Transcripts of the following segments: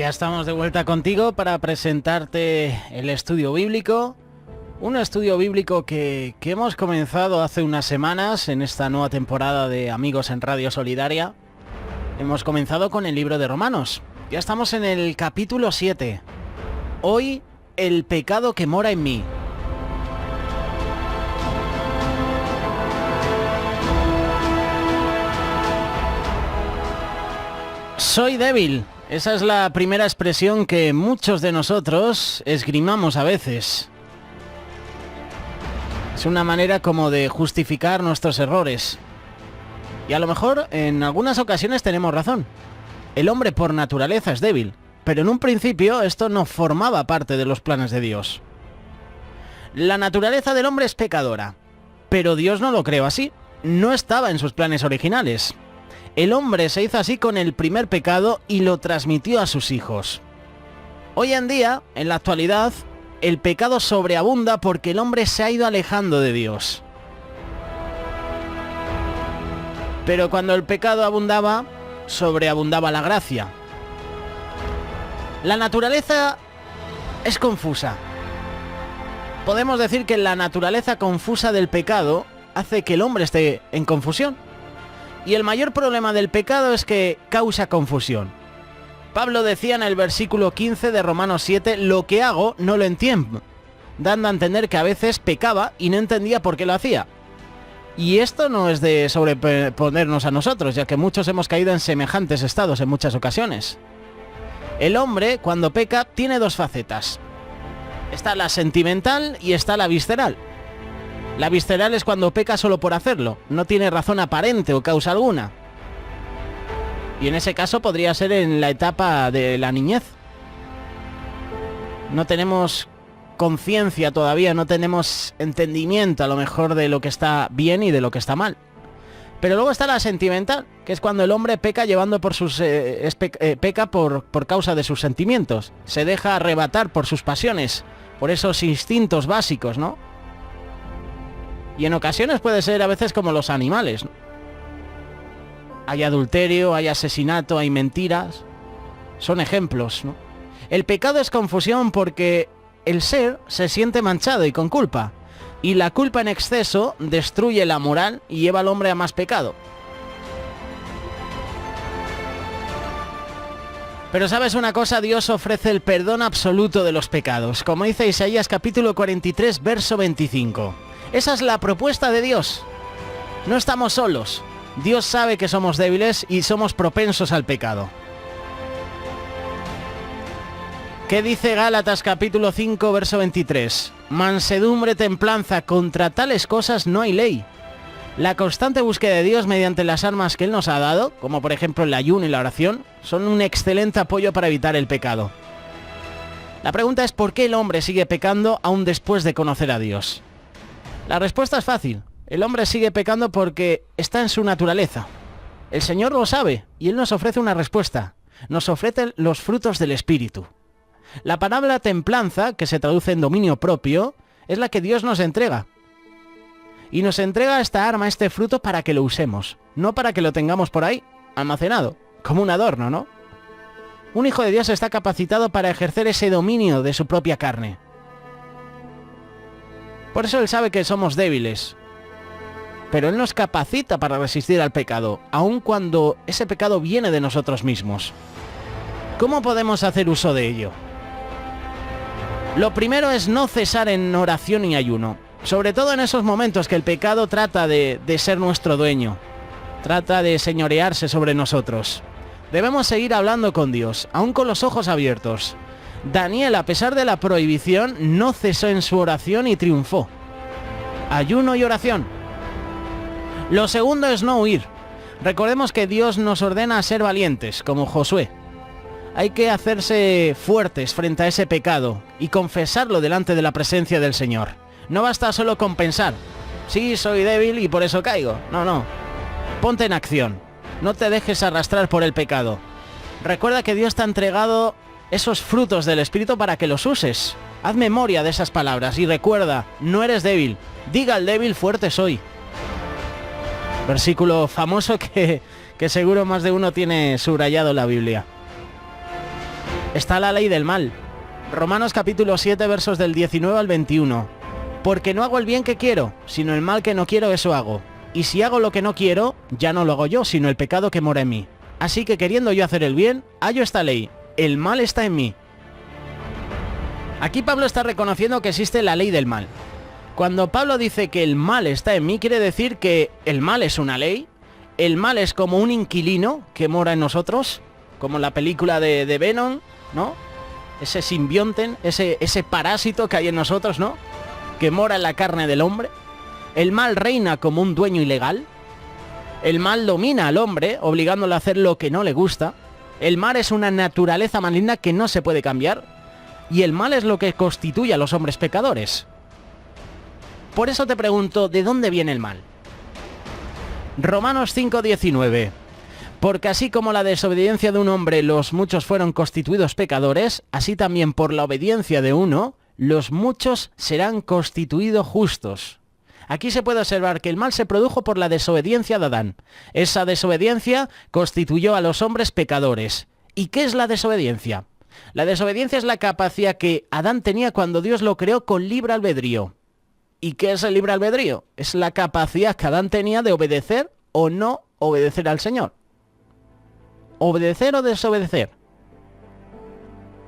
Ya estamos de vuelta contigo para presentarte el estudio bíblico. Un estudio bíblico que hemos comenzado hace unas semanas en esta nueva temporada de Amigos en Radio Solidaria. Hemos comenzado con el libro de Romanos. Ya estamos en el capítulo 7. Hoy, el pecado que mora en mí. Soy débil. Esa es la primera expresión que muchos de nosotros esgrimamos a veces. Es una manera como de justificar nuestros errores. Y a lo mejor en algunas ocasiones tenemos razón. El hombre por naturaleza es débil, pero en un principio esto no formaba parte de los planes de Dios. La naturaleza del hombre es pecadora, pero Dios no lo creó así. No estaba en sus planes originales. El hombre se hizo así con el primer pecado y lo transmitió a sus hijos. Hoy en día, en la actualidad, el pecado sobreabunda porque el hombre se ha ido alejando de Dios. Pero cuando el pecado abundaba, sobreabundaba la gracia. La naturaleza es confusa. Podemos decir que la naturaleza confusa del pecado hace que el hombre esté en confusión. Y el mayor problema del pecado es que causa confusión. Pablo decía en el versículo 15 de Romanos 7, lo que hago no lo entiendo, dando a entender que a veces pecaba y no entendía por qué lo hacía. Y esto no es de sobreponernos a nosotros, ya que muchos hemos caído en semejantes estados en muchas ocasiones. El hombre, cuando peca, tiene dos facetas. Está la sentimental y está la visceral. La visceral es cuando peca solo por hacerlo, no tiene razón aparente o causa alguna. Y en ese caso podría ser en la etapa de la niñez. No tenemos conciencia todavía, no tenemos entendimiento a lo mejor de lo que está bien y de lo que está mal. Pero luego está la sentimental, que es cuando el hombre peca llevando por sus peca por causa de sus sentimientos. Se deja arrebatar por sus pasiones, por esos instintos básicos, ¿no? Y en ocasiones puede ser a veces como los animales, ¿no? Hay adulterio, hay asesinato, hay mentiras. Son ejemplos, ¿no? El pecado es confusión porque el ser se siente manchado y con culpa. Y la culpa en exceso destruye la moral y lleva al hombre a más pecado. Pero ¿sabes una cosa? Dios ofrece el perdón absoluto de los pecados. Como dice Isaías capítulo 43, verso 25. Esa es la propuesta de Dios. No estamos solos. Dios sabe que somos débiles y somos propensos al pecado. ¿Qué dice Gálatas capítulo 5, verso 23? Mansedumbre, templanza, contra tales cosas no hay ley. La constante búsqueda de Dios mediante las armas que Él nos ha dado, como por ejemplo el ayuno y la oración, son un excelente apoyo para evitar el pecado. La pregunta es ¿por qué el hombre sigue pecando aún después de conocer a Dios? La respuesta es fácil. El hombre sigue pecando porque está en su naturaleza. El Señor lo sabe y Él nos ofrece una respuesta. Nos ofrece los frutos del Espíritu. La palabra templanza, que se traduce en dominio propio, es la que Dios nos entrega. Y nos entrega esta arma, este fruto, para que lo usemos. No para que lo tengamos por ahí, almacenado, como un adorno, ¿no? Un hijo de Dios está capacitado para ejercer ese dominio de su propia carne. Por eso Él sabe que somos débiles. Pero Él nos capacita para resistir al pecado, aun cuando ese pecado viene de nosotros mismos. ¿Cómo podemos hacer uso de ello? Lo primero es no cesar en oración y ayuno. Sobre todo en esos momentos que el pecado trata de ser nuestro dueño. Trata de señorearse sobre nosotros. Debemos seguir hablando con Dios, aun con los ojos abiertos. Daniel, a pesar de la prohibición, no cesó en su oración y triunfó. Ayuno y oración. Lo segundo es no huir. Recordemos que Dios nos ordena a ser valientes, como Josué. Hay que hacerse fuertes frente a ese pecado y confesarlo delante de la presencia del Señor. No basta solo con pensar, sí, soy débil y por eso caigo. No. Ponte en acción. No te dejes arrastrar por el pecado. Recuerda que Dios te ha entregado esos frutos del Espíritu para que los uses. Haz memoria de esas palabras y recuerda, no eres débil. Diga al débil, fuerte soy. Versículo famoso que seguro más de uno tiene subrayado en la Biblia. está la ley del mal. Romanos capítulo 7, versos del 19 al 21. Porque no hago el bien que quiero, sino el mal que no quiero, eso hago. Y si hago lo que no quiero, ya no lo hago yo, sino el pecado que mora en mí. Así que queriendo yo hacer el bien, hallo esta ley. El mal está en mí. Aquí Pablo está reconociendo que existe la ley del mal. Cuando Pablo dice que el mal está en mí, quiere decir que el mal es una ley. El mal es como un inquilino que mora en nosotros, como la película de Venom, ¿no? Ese simbionte, ese parásito que hay en nosotros, ¿no? Que mora en la carne del hombre. El mal reina como un dueño ilegal. El mal domina al hombre, obligándolo a hacer lo que no le gusta. El mal es una naturaleza maligna que no se puede cambiar. Y el mal es lo que constituye a los hombres pecadores. Por eso te pregunto, ¿de dónde viene el mal? Romanos 5:19. Porque así como la desobediencia de un hombre los muchos fueron constituidos pecadores, así también por la obediencia de uno, los muchos serán constituidos justos. Aquí se puede observar que el mal se produjo por la desobediencia de Adán. Esa desobediencia constituyó a los hombres pecadores. ¿Y qué es la desobediencia? La desobediencia es la capacidad que Adán tenía cuando Dios lo creó con libre albedrío. ¿Y qué es el libre albedrío? Es la capacidad que Adán tenía de obedecer o no obedecer al Señor. Obedecer o desobedecer.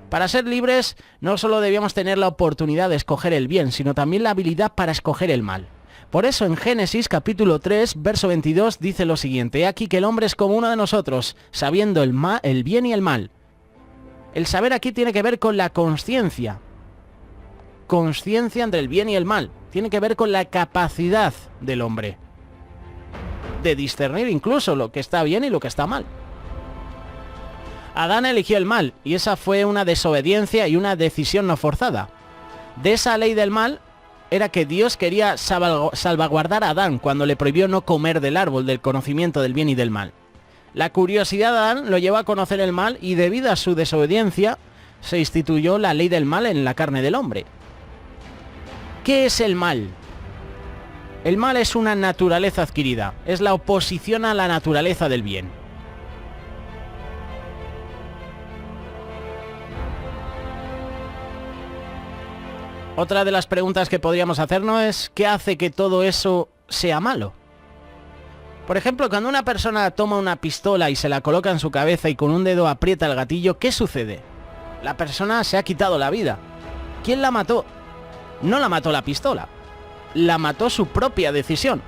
Para ser libres no solo debíamos tener la oportunidad de escoger el bien, sino también la habilidad para escoger el mal. Por eso en Génesis capítulo 3, verso 22 dice lo siguiente: He aquí que el hombre es como uno de nosotros, sabiendo el bien y el mal. El saber aquí tiene que ver con la consciencia. Consciencia entre el bien y el mal. Tiene que ver con la capacidad del hombre de discernir incluso lo que está bien y lo que está mal. Adán eligió el mal, y esa fue una desobediencia y una decisión no forzada. De esa ley del mal era que Dios quería salvaguardar a Adán cuando le prohibió no comer del árbol del conocimiento del bien y del mal. La curiosidad de Adán lo llevó a conocer el mal, y debido a su desobediencia se instituyó la ley del mal en la carne del hombre. ¿Qué es el mal? El mal es una naturaleza adquirida, es la oposición a la naturaleza del bien. Otra de las preguntas que podríamos hacernos es ¿qué hace que todo eso sea malo? Por ejemplo, cuando una persona toma una pistola y se la coloca en su cabeza y con un dedo aprieta el gatillo, ¿qué sucede? La persona se ha quitado la vida. ¿Quién la mató? No la mató la pistola, la mató su propia decisión.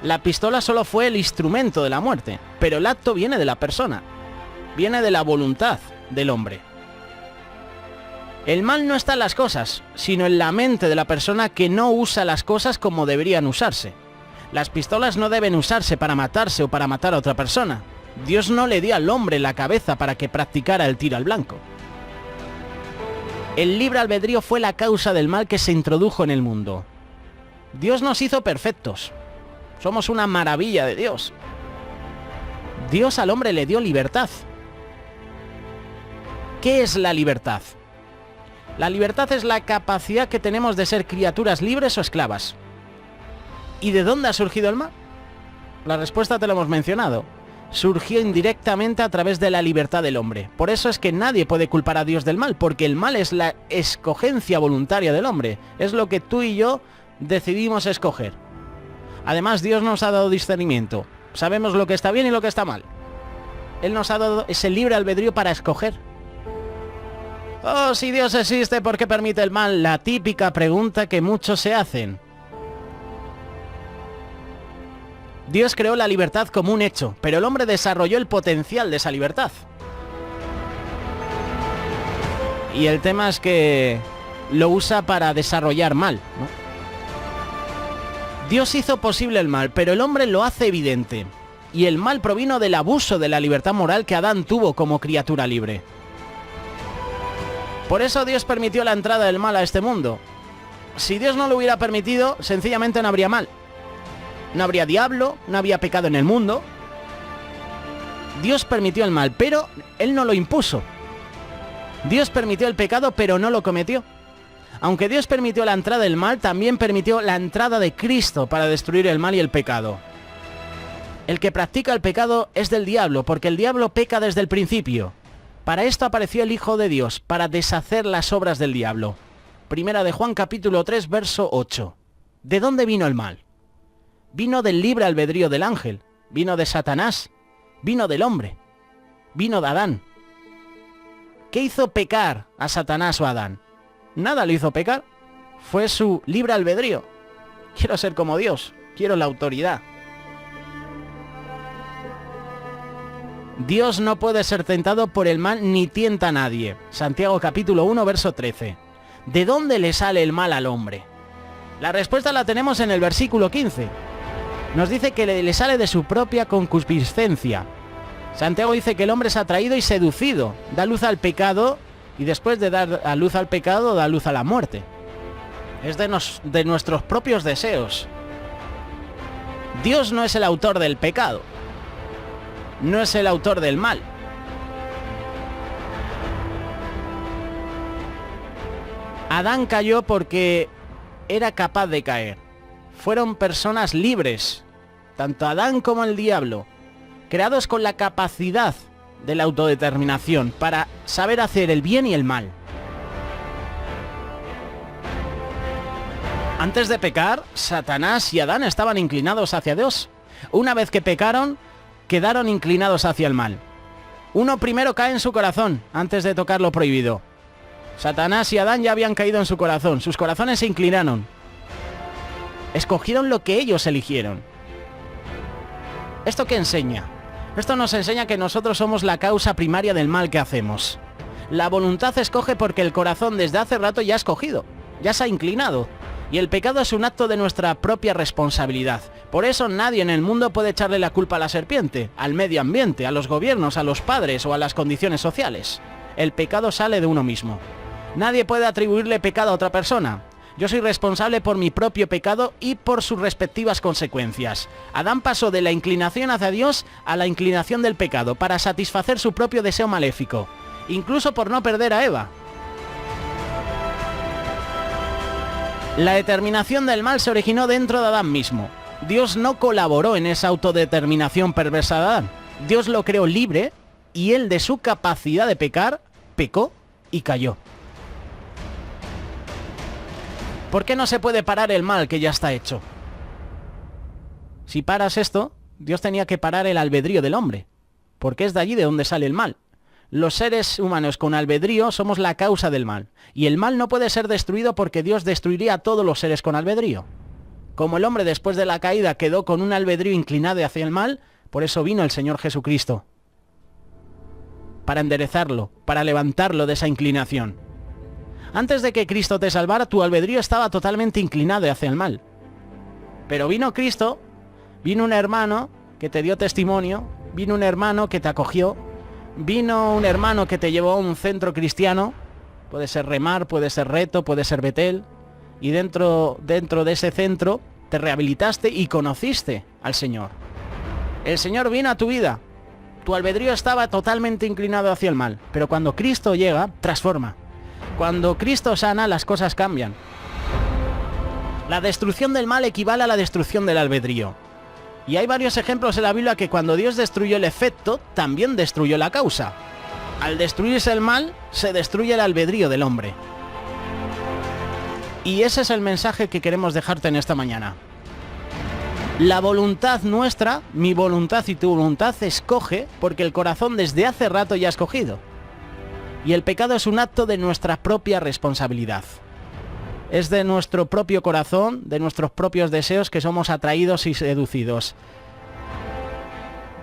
La pistola solo fue el instrumento de la muerte, pero el acto viene de la persona, viene de la voluntad del hombre. El mal no está en las cosas, sino en la mente de la persona que no usa las cosas como deberían usarse. Las pistolas no deben usarse para matarse o para matar a otra persona. Dios no le dio al hombre la cabeza para que practicara el tiro al blanco. El libre albedrío fue la causa del mal que se introdujo en el mundo. Dios nos hizo perfectos. Somos una maravilla de Dios. Dios al hombre le dio libertad. ¿Qué es la libertad? La libertad es la capacidad que tenemos de ser criaturas libres o esclavas. ¿Y de dónde ha surgido el mal? La respuesta te lo hemos mencionado. Surgió indirectamente a través de la libertad del hombre. Por eso es que nadie puede culpar a Dios del mal, porque el mal es la escogencia voluntaria del hombre. Es lo que tú y yo decidimos escoger. Además, Dios nos ha dado discernimiento. Sabemos lo que está bien y lo que está mal. Él nos ha dado ese libre albedrío para escoger. Oh, si Dios existe, ¿por qué permite el mal? La típica pregunta que muchos se hacen. Dios creó la libertad como un hecho, pero el hombre desarrolló el potencial de esa libertad. Y el tema es que lo usa para desarrollar mal, ¿no? Dios hizo posible el mal, pero el hombre lo hace evidente. Y el mal provino del abuso de la libertad moral que Adán tuvo como criatura libre. Por eso Dios permitió la entrada del mal a este mundo. Si Dios no lo hubiera permitido, sencillamente no habría mal. No habría diablo, no habría pecado en el mundo. Dios permitió el mal, pero Él no lo impuso. Dios permitió el pecado, pero no lo cometió. Aunque Dios permitió la entrada del mal, también permitió la entrada de Cristo para destruir el mal y el pecado. El que practica el pecado es del diablo, porque el diablo peca desde el principio. Para esto apareció el Hijo de Dios, para deshacer las obras del diablo. Primera de Juan capítulo 3, verso 8. ¿De dónde vino el mal? Vino del libre albedrío del ángel, vino de Satanás, vino del hombre, vino de Adán. ¿Qué hizo pecar a Satanás o a Adán? Nada lo hizo pecar, fue su libre albedrío. Quiero ser como Dios, quiero la autoridad. Dios no puede ser tentado por el mal ni tienta a nadie. Santiago capítulo 1, verso 13. ¿De dónde le sale el mal al hombre? La respuesta la tenemos en el versículo 15. Nos dice que le sale de su propia concupiscencia. Santiago dice que el hombre es atraído y seducido, da luz al pecado y después de dar a luz al pecado da luz a la muerte. Es de nuestros propios deseos. Dios no es el autor del pecado. No es el autor del mal. Adán cayó porque era capaz de caer. Fueron personas libres, tanto Adán como el diablo, creados con la capacidad de la autodeterminación para saber hacer el bien y el mal. Antes de pecar, Satanás y Adán estaban inclinados hacia Dios. Una vez que pecaron, quedaron inclinados hacia el mal. Uno primero cae en su corazón, antes de tocar lo prohibido. Satanás y Adán ya habían caído en su corazón, sus corazones se inclinaron. Escogieron lo que ellos eligieron. ¿Esto qué enseña? Esto nos enseña que nosotros somos la causa primaria del mal que hacemos. La voluntad escoge porque el corazón desde hace rato ya ha escogido, ya se ha inclinado. Y el pecado es un acto de nuestra propia responsabilidad. Por eso nadie en el mundo puede echarle la culpa a la serpiente, al medio ambiente, a los gobiernos, a los padres o a las condiciones sociales. El pecado sale de uno mismo. Nadie puede atribuirle pecado a otra persona. Yo soy responsable por mi propio pecado y por sus respectivas consecuencias. Adán pasó de la inclinación hacia Dios a la inclinación del pecado para satisfacer su propio deseo maléfico, incluso por no perder a Eva. La determinación del mal se originó dentro de Adán mismo. Dios no colaboró en esa autodeterminación perversa de Adán. Dios lo creó libre y él, de su capacidad de pecar, pecó y cayó. ¿Por qué no se puede parar el mal que ya está hecho? Si paras esto, Dios tenía que parar el albedrío del hombre, porque es de allí de donde sale el mal. Los seres humanos con albedrío somos la causa del mal, y el mal no puede ser destruido porque Dios destruiría a todos los seres con albedrío. Como el hombre después de la caída quedó con un albedrío inclinado hacia el mal, por eso vino el Señor Jesucristo, para enderezarlo, para levantarlo de esa inclinación. Antes de que Cristo te salvara, tu albedrío estaba totalmente inclinado hacia el mal. Pero vino Cristo, vino un hermano que te dio testimonio, vino un hermano que te acogió, vino un hermano que te llevó a un centro cristiano, puede ser Remar, puede ser Reto, puede ser Betel, y dentro de ese centro te rehabilitaste y conociste al Señor. El Señor vino a tu vida, tu albedrío estaba totalmente inclinado hacia el mal, pero cuando Cristo llega, transforma. Cuando Cristo sana, las cosas cambian. La destrucción del mal equivale a la destrucción del albedrío. Y hay varios ejemplos en la Biblia que cuando Dios destruyó el efecto, también destruyó la causa. Al destruirse el mal, se destruye el albedrío del hombre. Y ese es el mensaje que queremos dejarte en esta mañana. La voluntad nuestra, mi voluntad y tu voluntad, escoge porque el corazón desde hace rato ya ha escogido. Y el pecado es un acto de nuestra propia responsabilidad. Es de nuestro propio corazón, de nuestros propios deseos que somos atraídos y seducidos.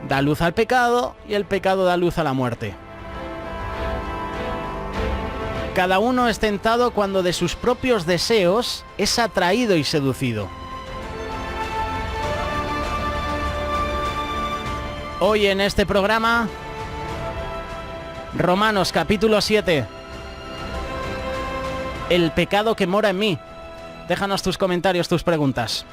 Da luz al pecado y el pecado da luz a la muerte. Cada uno es tentado cuando de sus propios deseos es atraído y seducido. Hoy en este programa, Romanos capítulo 7. El pecado que mora en mí. Déjanos tus comentarios, tus preguntas.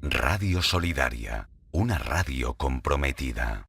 Radio Solidaria, una radio comprometida.